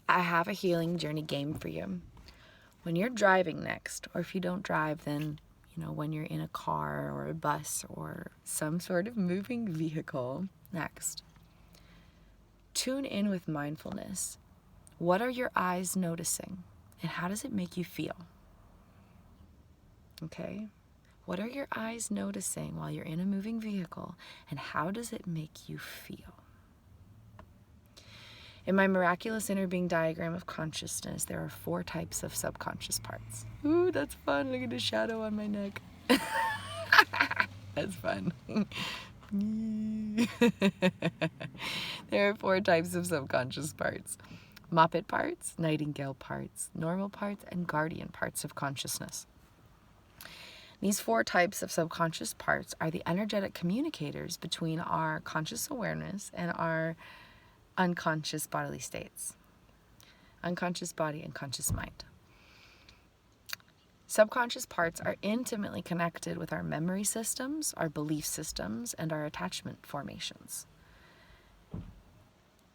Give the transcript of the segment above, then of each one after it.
I have a healing journey game for you. When you're driving next, or if you don't drive, then, when you're in a car or a bus or some sort of moving vehicle next, tune in with mindfulness. What are your eyes noticing? And how does it make you feel? Okay? What are your eyes noticing while you're in a moving vehicle? And how does it make you feel? In my miraculous inner being diagram of consciousness, there are 4 types of subconscious parts. Ooh, that's fun. Look at the shadow on my neck. That's fun. There are 4 types of subconscious parts. Moppet parts, nightingale parts, normal parts, and guardian parts of consciousness. These 4 types of subconscious parts are the energetic communicators between our conscious awareness and our unconscious bodily states. Unconscious body and conscious mind. Subconscious parts are intimately connected with our memory systems, our belief systems, and our attachment formations.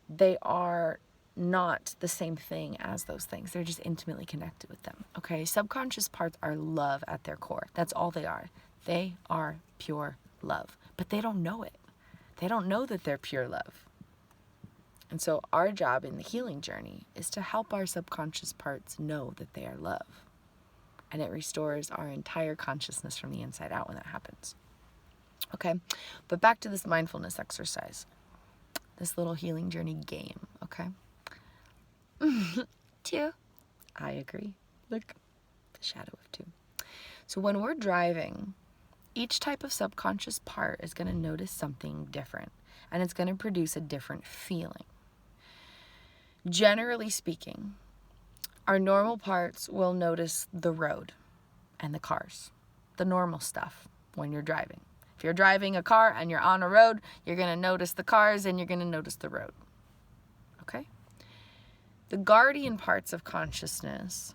They are not the same thing as those things. They're just intimately connected with them. Okay, subconscious parts are love at their core. That's all they are. They are pure love, but they don't know it. They don't know that they're pure love. And so our job in the healing journey is to help our subconscious parts know that they are love. And it restores our entire consciousness from the inside out when that happens. Okay, but back to this mindfulness exercise. This little healing journey game, okay? 2. I agree. Look, the shadow of 2. So when we're driving, each type of subconscious part is going to notice something different, and it's going to produce a different feeling. Generally speaking, our normal parts will notice the road and the cars, the normal stuff when you're driving. If you're driving a car and you're on a road, you're going to notice the cars and you're going to notice the road. Okay? The guardian parts of consciousness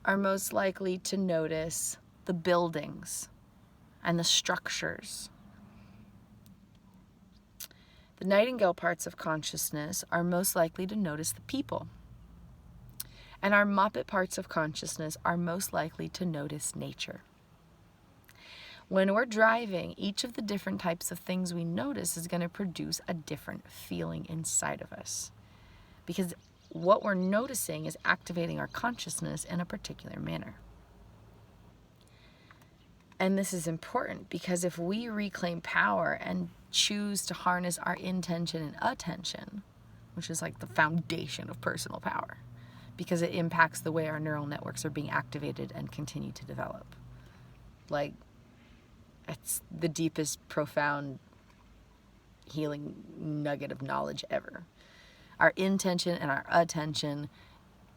are most likely to notice the buildings and the structures. The nightingale parts of consciousness are most likely to notice the people. And our moppet parts of consciousness are most likely to notice nature. When we're driving, each of the different types of things we notice is going to produce a different feeling inside of us. Because what we're noticing is activating our consciousness in a particular manner. And this is important because if we reclaim power and choose to harness our intention and attention, which is like the foundation of personal power, because it impacts the way our neural networks are being activated and continue to develop. Like, it's the deepest, profound healing nugget of knowledge ever. Our intention and our attention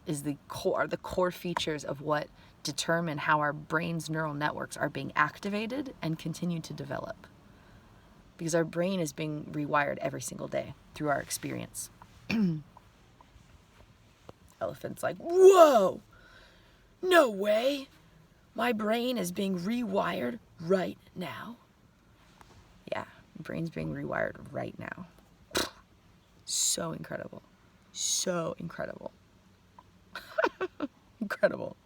is the core features of what determine how our brain's neural networks are being activated and continue to develop. Because our brain is being rewired every single day through our experience. Elephant's like, whoa, no way. My brain is being rewired right now. Yeah, my brain's being rewired right now. So incredible. So incredible. Incredible.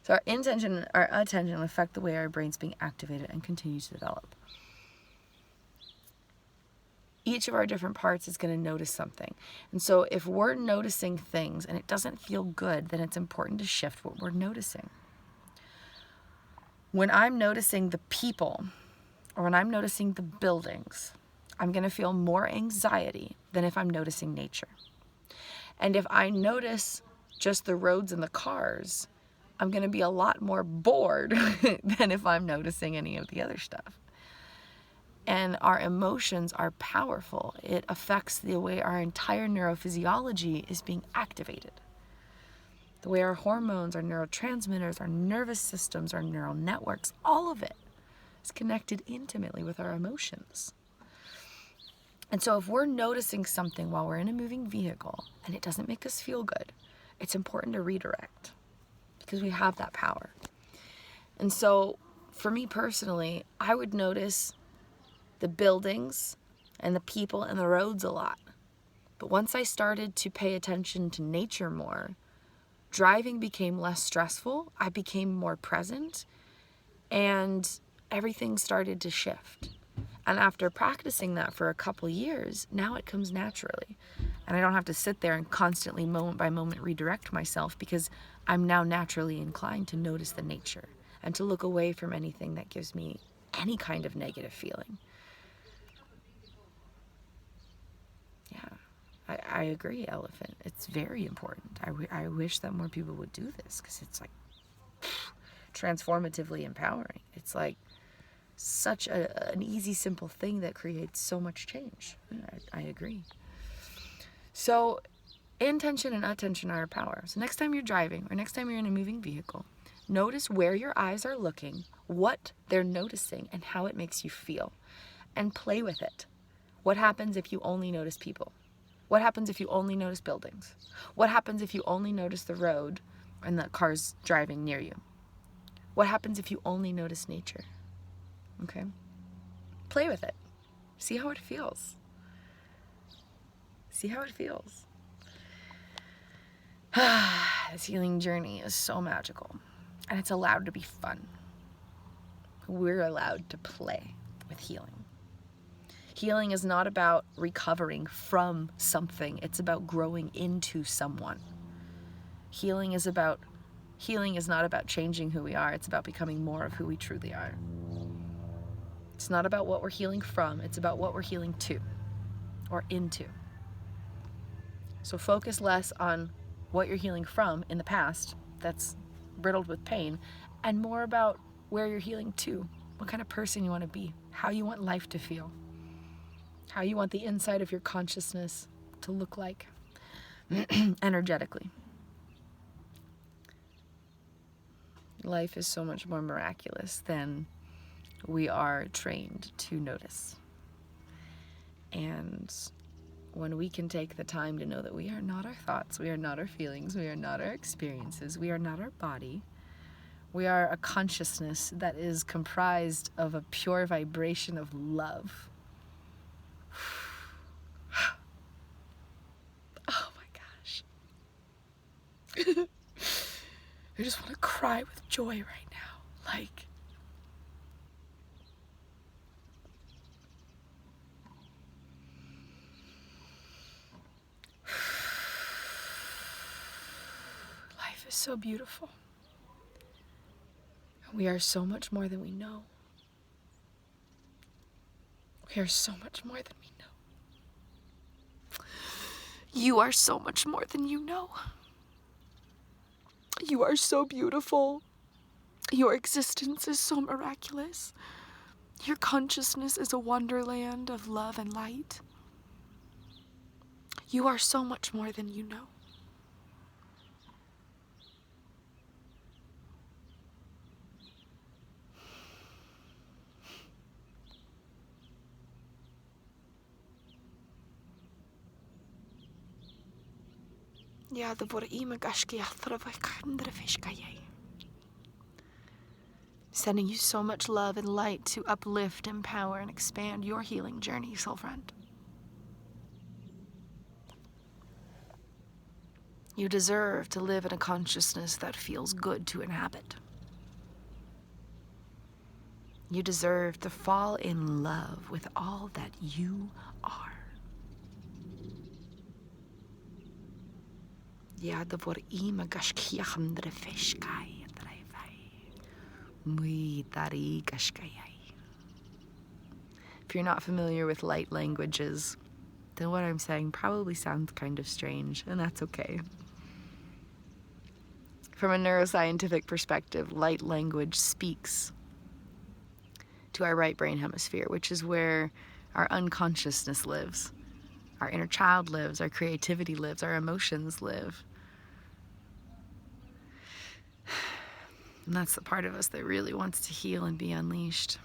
So our intention, our attention affect the way our brain's being activated and continues to develop. Each of our different parts is going to notice something. And so if we're noticing things and it doesn't feel good, then it's important to shift what we're noticing. When I'm noticing the people, or when I'm noticing the buildings, I'm going to feel more anxiety than if I'm noticing nature. And if I notice just the roads and the cars, I'm going to be a lot more bored than if I'm noticing any of the other stuff. And our emotions are powerful. It affects the way our entire neurophysiology is being activated. The way our hormones, our neurotransmitters, our nervous systems, our neural networks, all of it is connected intimately with our emotions. And so if we're noticing something while we're in a moving vehicle and it doesn't make us feel good, it's important to redirect because we have that power. And so for me personally, I would notice the buildings and the people and the roads a lot. But once I started to pay attention to nature more, driving became less stressful. I became more present, and everything started to shift. And after practicing that for a couple years, now it comes naturally. And I don't have to sit there and constantly, moment by moment, redirect myself, because I'm now naturally inclined to notice the nature and to look away from anything that gives me any kind of negative feeling. Yeah, I agree, elephant. It's very important. I wish that more people would do this, because it's like transformatively empowering. It's like such an easy, simple thing that creates so much change. I agree. So intention and attention are power. So next time you're driving, or next time you're in a moving vehicle, notice where your eyes are looking, what they're noticing, and how it makes you feel. And play with it. What happens if you only notice people? What happens if you only notice buildings? What happens if you only notice the road and the cars driving near you? What happens if you only notice nature? Okay? Play with it. See how it feels. See how it feels. This healing journey is so magical, and it's allowed to be fun. We're allowed to play with healing. Healing is not about recovering from something. It's about growing into someone. Healing is not about changing who we are. It's about becoming more of who we truly are. It's not about what we're healing from. It's about what we're healing to or into. So focus less on what you're healing from in the past that's riddled with pain, and more about where you're healing to, what kind of person you want to be, how you want life to feel, how you want the inside of your consciousness to look like energetically. Life is so much more miraculous than we are trained to notice. And when we can take the time to know that we are not our thoughts, we are not our feelings, we are not our experiences, we are not our body, we are a consciousness that is comprised of a pure vibration of love. Oh my gosh. I just want to cry with joy right now. Like, life is so beautiful. We are so much more than we know. We are so much more than we know. You are so much more than you know. You are so beautiful. Your existence is so miraculous. Your consciousness is a wonderland of love and light. You are so much more than you know. Sending you so much love and light to uplift, empower, and expand your healing journey, soul friend. You deserve to live in a consciousness that feels good to inhabit. You deserve to fall in love with all that you are. If you're not familiar with light languages, then what I'm saying probably sounds kind of strange, and that's okay. From a neuroscientific perspective, light language speaks to our right brain hemisphere, which is where our unconsciousness lives. Our inner child lives, our creativity lives, our emotions live. And that's the part of us that really wants to heal and be unleashed.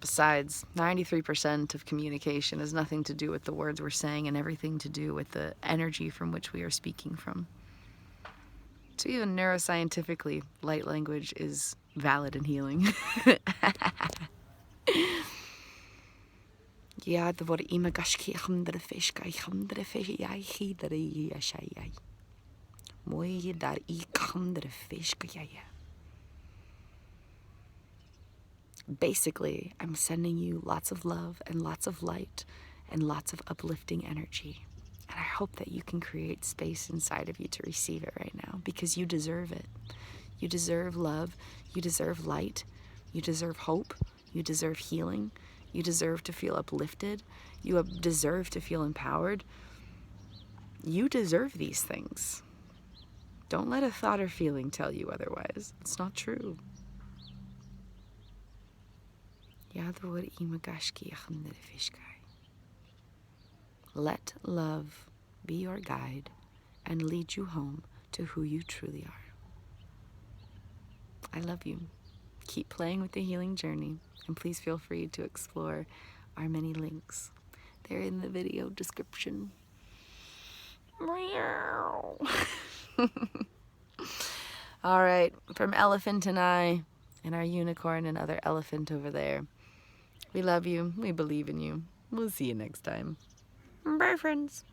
Besides, 93% of communication has nothing to do with the words we're saying and everything to do with the energy from which we are speaking from. So even neuroscientifically, light language is valid and healing. Ja, the word imagashki hamdre fishkai hamdre fish yai hidre yashai. Moy dar I hamdre fishkai. Basically, I'm sending you lots of love and lots of light and lots of uplifting energy. And I hope that you can create space inside of you to receive it right now, because you deserve it. You deserve love. You deserve light. You deserve hope. You deserve healing. You deserve to feel uplifted. You deserve to feel empowered. You deserve these things. Don't let a thought or feeling tell you otherwise. It's not true. Let love be your guide and lead you home to who you truly are. I love you. Keep playing with the healing journey, and please feel free to explore our many links. They're in the video description. Meow. All right, from Elephant and I, and our unicorn and other elephant over there. We love you. We believe in you. We'll see you next time. Bye, friends.